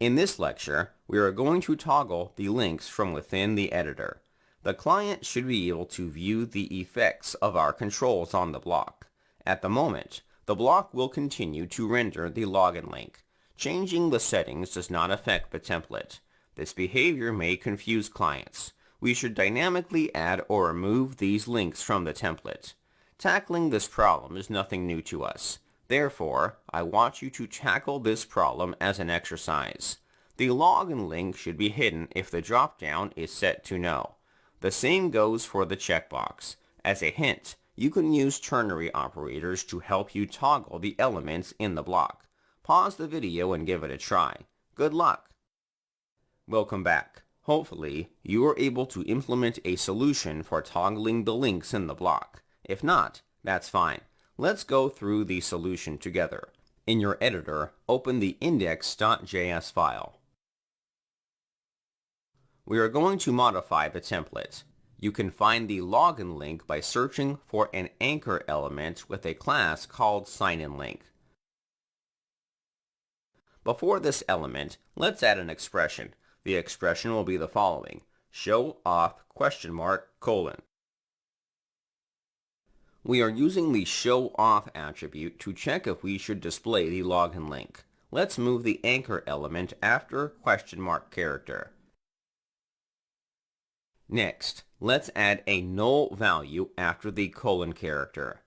In this lecture, we are going to toggle the links from within the editor. The client should be able to view the effects of our controls on the block. At the moment, the block will continue to render the login link. Changing the settings does not affect the template. This behavior may confuse clients. We should dynamically add or remove these links from the template. Tackling this problem is nothing new to us. Therefore, I want you to tackle this problem as an exercise. The login link should be hidden if the dropdown is set to no. The same goes for the checkbox. As a hint, you can use ternary operators to help you toggle the elements in the block. Pause the video and give it a try. Good luck! Welcome back. Hopefully, you are able to implement a solution for toggling the links in the block. If not, that's fine. Let's go through the solution together. In your editor, open the index.js file. We are going to modify the template. You can find the login link by searching for an anchor element with a class called signInLink. Before this element, let's add an expression. The expression will be the following: show auth ? We are using the showAuth attribute to check if we should display the login link. Let's move the anchor element after ? character. Next, let's add a null value after the : character.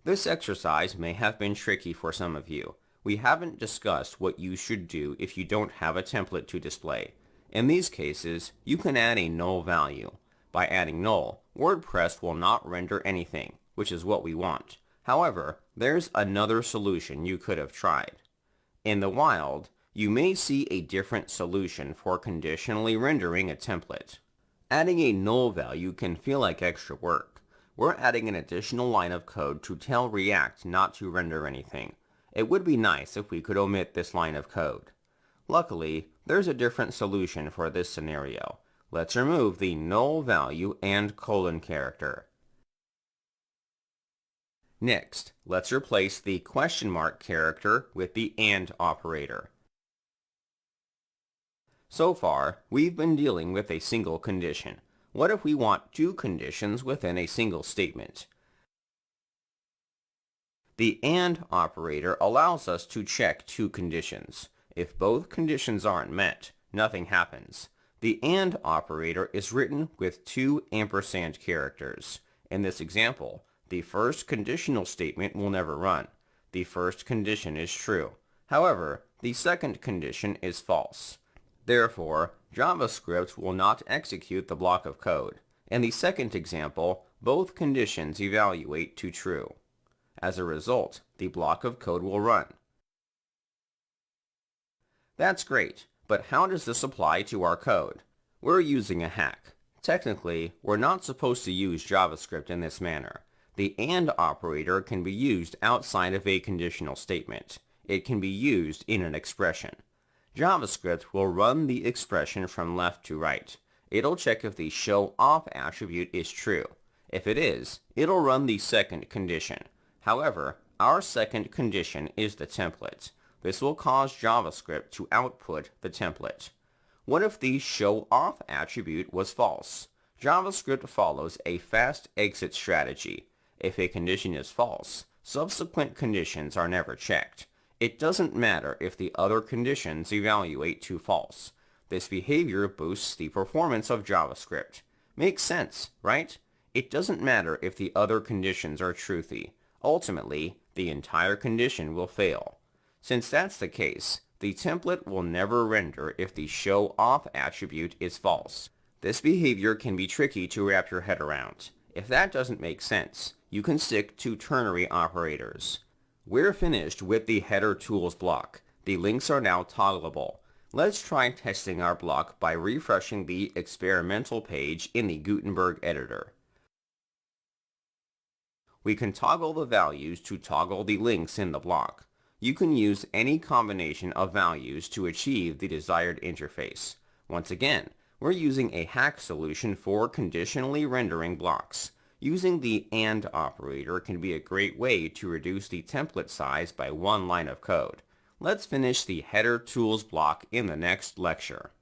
This exercise may have been tricky for some of you. We haven't discussed what you should do if you don't have a template to display. In these cases, you can add a null value. By adding null, WordPress will not render anything, which is what we want. However, there's another solution you could have tried. In the wild, you may see a different solution for conditionally rendering a template. Adding a null value can feel like extra work. We're adding an additional line of code to tell React not to render anything. It would be nice if we could omit this line of code. Luckily, there's a different solution for this scenario. Let's remove the null value and : character. Next, let's replace the ? character with the AND operator. So far, we've been dealing with a single condition. What if we want two conditions within a single statement? The AND operator allows us to check two conditions. If both conditions aren't met, nothing happens. The AND operator is written with two ampersand characters. In this example, the first conditional statement will never run. The first condition is true. However, the second condition is false. Therefore, JavaScript will not execute the block of code. In the second example, both conditions evaluate to true. As a result, the block of code will run. That's great, but how does this apply to our code? We're using a hack. Technically, we're not supposed to use JavaScript in this manner. The AND operator can be used outside of a conditional statement. It can be used in an expression. JavaScript will run the expression from left to right. It'll check if the showAuth attribute is true. If it is, it'll run the second condition. However, our second condition is the template. This will cause JavaScript to output the template. What if the showAuth attribute was false? JavaScript follows a fast exit strategy. If a condition is false, subsequent conditions are never checked. It doesn't matter if the other conditions evaluate to false. This behavior boosts the performance of JavaScript. Makes sense, right? It doesn't matter if the other conditions are truthy. Ultimately, the entire condition will fail. Since that's the case, the template will never render if the showAuth attribute is false. This behavior can be tricky to wrap your head around. If that doesn't make sense, you can stick to ternary operators. We're finished with the header tools block. The links are now toggleable. Let's try testing our block by refreshing the experimental page in the Gutenberg editor. We can toggle the values to toggle the links in the block. You can use any combination of values to achieve the desired interface. Once again, we're using a hack solution for conditionally rendering blocks. Using the AND operator can be a great way to reduce the template size by one line of code. Let's finish the header tools block in the next lecture.